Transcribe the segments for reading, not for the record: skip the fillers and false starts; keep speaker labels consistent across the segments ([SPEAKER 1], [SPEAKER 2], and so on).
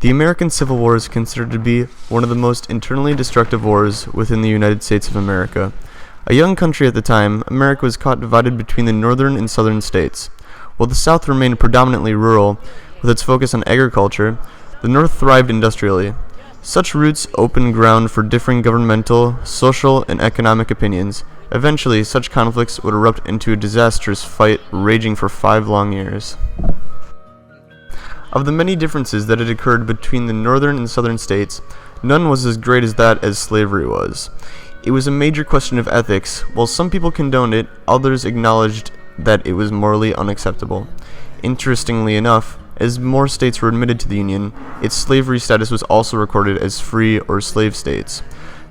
[SPEAKER 1] The American Civil War is considered to be one of the most internally destructive wars within the United States of America. A young country at the time, America was caught divided between the northern and southern states. While the South remained predominantly rural, with its focus on agriculture, the North thrived industrially. Such routes opened ground for differing governmental, social, and economic opinions. Eventually, such conflicts would erupt into a disastrous fight raging for 5 long years. Of the many differences that had occurred between the northern and southern states, none was as great as that as slavery was. It was a major question of ethics. While some people condoned it, others acknowledged that it was morally unacceptable. Interestingly enough, as more states were admitted to the Union, its slavery status was also recorded as free or slave states.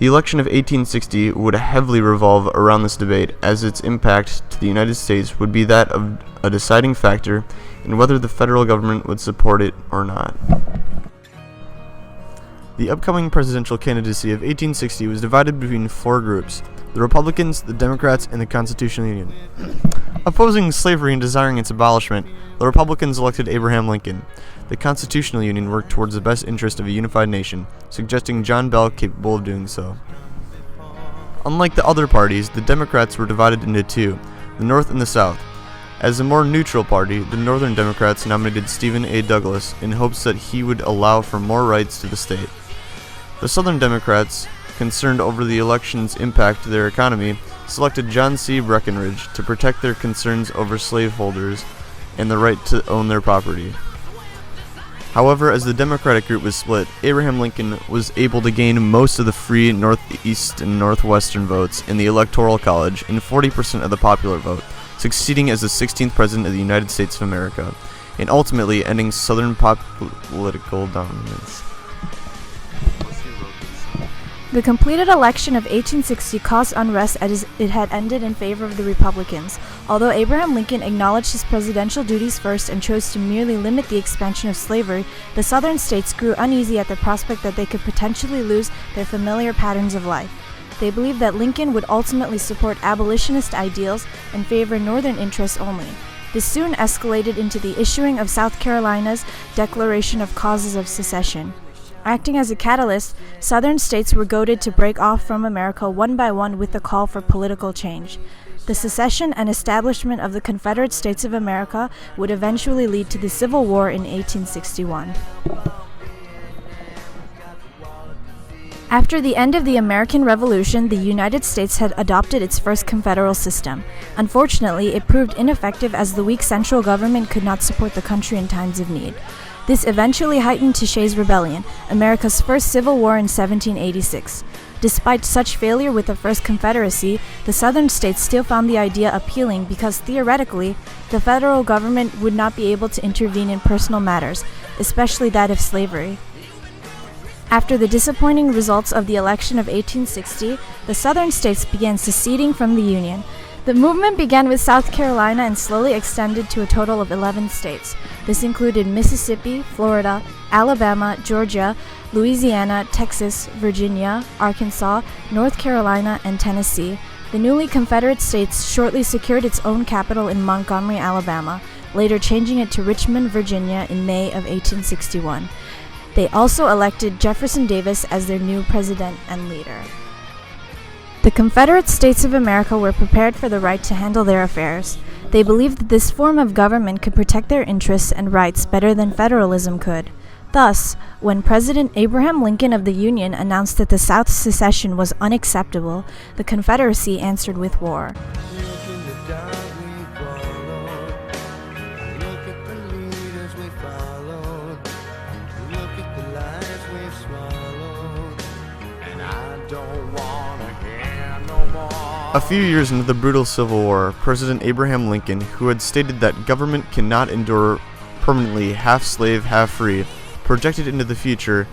[SPEAKER 1] The election of 1860 would heavily revolve around this debate, as its impact to the United States would be that of a deciding factor in whether the federal government would support it or not. The upcoming presidential candidacy of 1860 was divided between 4 groups: the Republicans, the Democrats, and the Constitutional Union. Opposing slavery and desiring its abolishment, the Republicans elected Abraham Lincoln. The Constitutional Union worked towards the best interest of a unified nation, suggesting John Bell capable of doing so. Unlike the other parties, the Democrats were divided into 2, the North and the South. As a more neutral party, the Northern Democrats nominated Stephen A. Douglas in hopes that he would allow for more rights to the state. The Southern Democrats, concerned over the election's impact to their economy, selected John C. Breckinridge to protect their concerns over slaveholders and the right to own their property. However, as the Democratic group was split, Abraham Lincoln was able to gain most of the free Northeast and Northwestern votes in the Electoral College and 40% of the popular vote, succeeding as the 16th President of the United States of America, and ultimately ending Southern political dominance.
[SPEAKER 2] The completed election of 1860 caused unrest as it had ended in favor of the Republicans. Although Abraham Lincoln acknowledged his presidential duties first and chose to merely limit the expansion of slavery, the southern states grew uneasy at the prospect that they could potentially lose their familiar patterns of life. They believed that Lincoln would ultimately support abolitionist ideals and favor northern interests only. This soon escalated into the issuing of South Carolina's Declaration of Causes of Secession. Acting as a catalyst, southern states were goaded to break off from America one by one with the call for political change. The secession and establishment of the Confederate States of America would eventually lead to the Civil War in 1861. After the end of the American Revolution, the United States had adopted its first confederal system. Unfortunately, it proved ineffective as the weak central government could not support the country in times of need. This eventually heightened Teshay's Rebellion, America's first civil war in 1786. Despite such failure with the First Confederacy, the southern states still found the idea appealing because theoretically, the federal government would not be able to intervene in personal matters, especially that of slavery. After the disappointing results of the election of 1860, the southern states began seceding from the Union. The movement began with South Carolina and slowly extended to a total of 11 states. This included Mississippi, Florida, Alabama, Georgia, Louisiana, Texas, Virginia, Arkansas, North Carolina, and Tennessee. The newly Confederate states shortly secured its own capital in Montgomery, Alabama, later changing it to Richmond, Virginia in May of 1861. They also elected Jefferson Davis as their new president and leader. The Confederate States of America were prepared for the right to handle their affairs. They believed that this form of government could protect their interests and rights better than federalism could. Thus, when President Abraham Lincoln of the Union announced that the South's secession was unacceptable, the Confederacy answered with war.
[SPEAKER 1] A few years into the brutal Civil War, President Abraham Lincoln, who had stated that government cannot endure permanently half-slave, half-free, projected into the future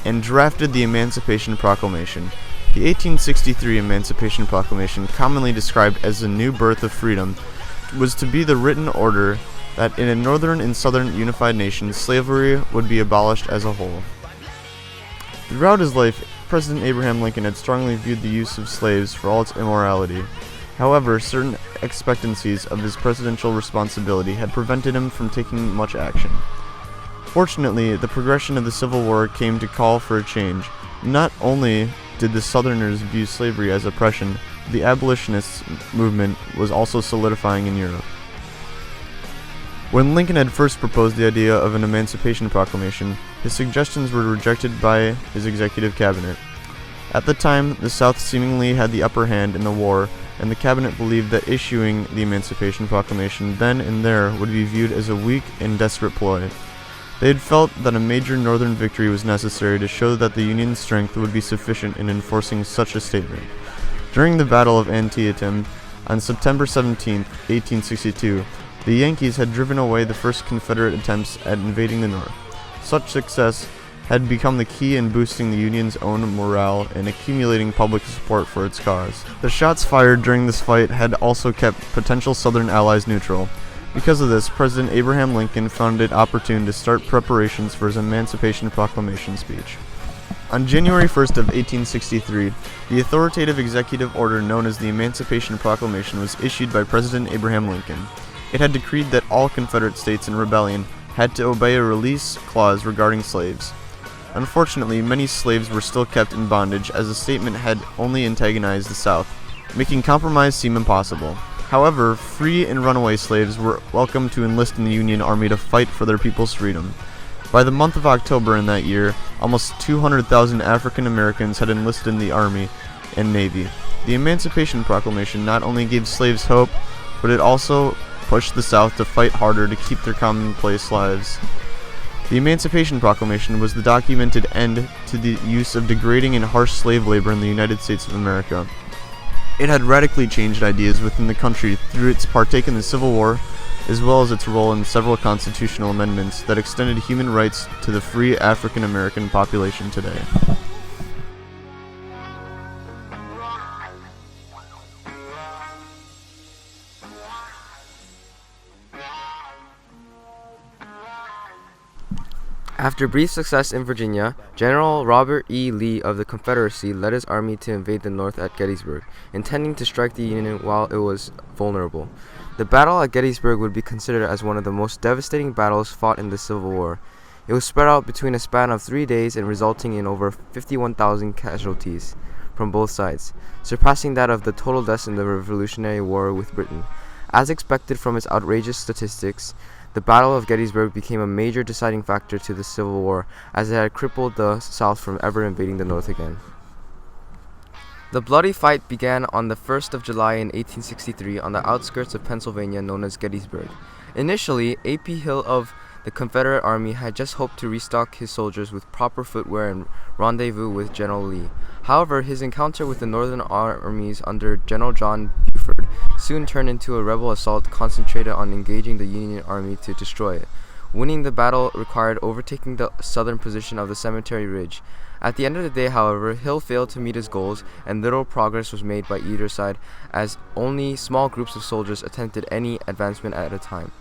[SPEAKER 1] and drafted the Emancipation Proclamation. The 1863 Emancipation Proclamation, commonly described as the new birth of freedom, was to be the written order that in a northern and southern unified nation, slavery would be abolished as a whole. Throughout his life, President Abraham Lincoln had strongly viewed the use of slaves for all its immorality. However, certain expectancies of his presidential responsibility had prevented him from taking much action. Fortunately, the progression of the Civil War came to call for a change. Not only did the Southerners view slavery as oppression, the abolitionist movement was also solidifying in Europe. When Lincoln had first proposed the idea of an Emancipation Proclamation, his suggestions were rejected by his executive cabinet. At the time, the South seemingly had the upper hand in the war, and the cabinet believed that issuing the Emancipation Proclamation then and there would be viewed as a weak and desperate ploy. They had felt that a major Northern victory was necessary to show that the Union's strength would be sufficient in enforcing such a statement. During the Battle of Antietam, on September 17, 1862, the Yankees had driven away the first Confederate attempts at invading the North. Such success had become the key in boosting the Union's own morale and accumulating public support for its cause. The shots fired during this fight had also kept potential Southern allies neutral. Because of this, President Abraham Lincoln found it opportune to start preparations for his Emancipation Proclamation speech. On January 1st of 1863, the authoritative executive order known as the Emancipation Proclamation was issued by President Abraham Lincoln. It had decreed that all Confederate states in rebellion had to obey a release clause regarding slaves. Unfortunately, many slaves were still kept in bondage as the statement had only antagonized the South, making compromise seem impossible. However, free and runaway slaves were welcome to enlist in the Union Army to fight for their people's freedom. By the month of October in that year, almost 200,000 African Americans had enlisted in the Army and Navy. The Emancipation Proclamation not only gave slaves hope, but it also pushed the South to fight harder to keep their commonplace lives. The Emancipation Proclamation was the documented end to the use of degrading and harsh slave labor in the United States of America. It had radically changed ideas within the country through its partake in the Civil War, as well as its role in several constitutional amendments that extended human rights to the free African American population today.
[SPEAKER 3] After brief success in Virginia, General Robert E. Lee of the Confederacy led his army to invade the North at Gettysburg, intending to strike the Union while it was vulnerable. The battle at Gettysburg would be considered as one of the most devastating battles fought in the Civil War. It was spread out between a span of 3 days and resulting in over 51,000 casualties from both sides, surpassing that of the total deaths in the Revolutionary War with Britain. As expected from its outrageous statistics, the Battle of Gettysburg became a major deciding factor to the Civil War, as it had crippled the South from ever invading the North again. The bloody fight began on the 1st of July in 1863 on the outskirts of Pennsylvania known as Gettysburg. Initially, A.P. Hill of the Confederate Army had just hoped to restock his soldiers with proper footwear and rendezvous with General Lee. However, his encounter with the Northern armies under General John Buford soon turned into a rebel assault concentrated on engaging the Union Army to destroy it. Winning the battle required overtaking the southern position of the Cemetery Ridge. At the end of the day, however, Hill failed to meet his goals, and little progress was made by either side, as only small groups of soldiers attempted any advancement at a time.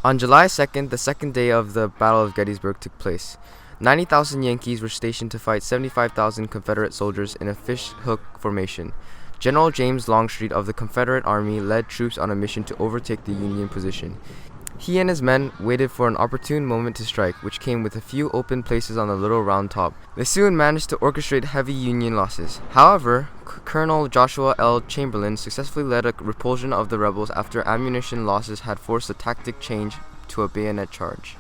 [SPEAKER 3] On July 2nd, the second day of the Battle of Gettysburg took place. 90,000 Yankees were stationed to fight 75,000 Confederate soldiers in a fishhook formation. General James Longstreet of the Confederate Army led troops on a mission to overtake the Union position. He and his men waited for an opportune moment to strike, which came with a few open places on the Little Round Top. They soon managed to orchestrate heavy Union losses. However, Colonel Joshua L. Chamberlain successfully led a repulsion of the rebels after ammunition losses had forced a tactic change to a bayonet charge.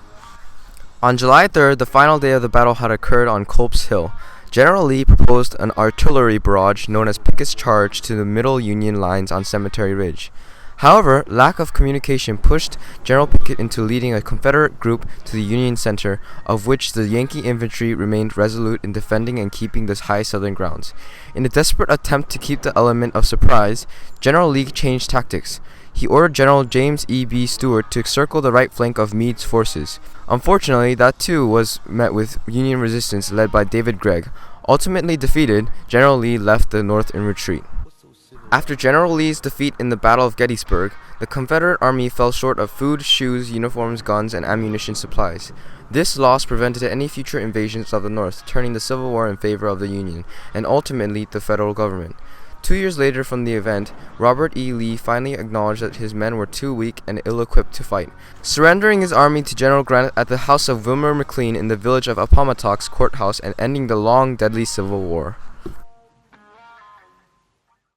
[SPEAKER 3] On July 3rd, the final day of the battle had occurred on Culp's Hill. General Lee proposed an artillery barrage known as Pickett's Charge to the middle Union lines on Cemetery Ridge. However, lack of communication pushed General Pickett into leading a Confederate group to the Union center, of which the Yankee infantry remained resolute in defending and keeping the high southern grounds. In a desperate attempt to keep the element of surprise, General Lee changed tactics. He ordered General James E. B. Stuart to circle the right flank of Meade's forces. Unfortunately, that too was met with Union resistance led by David Gregg. Ultimately defeated, General Lee left the North in retreat. After General Lee's defeat in the Battle of Gettysburg, the Confederate Army fell short of food, shoes, uniforms, guns, and ammunition supplies. This loss prevented any future invasions of the North, turning the Civil War in favor of the Union, and ultimately the federal government. 2 years later from the event, Robert E. Lee finally acknowledged that his men were too weak and ill-equipped to fight, surrendering his army to General Grant at the house of Wilmer McLean in the village of Appomattox Courthouse and ending the long, deadly Civil War.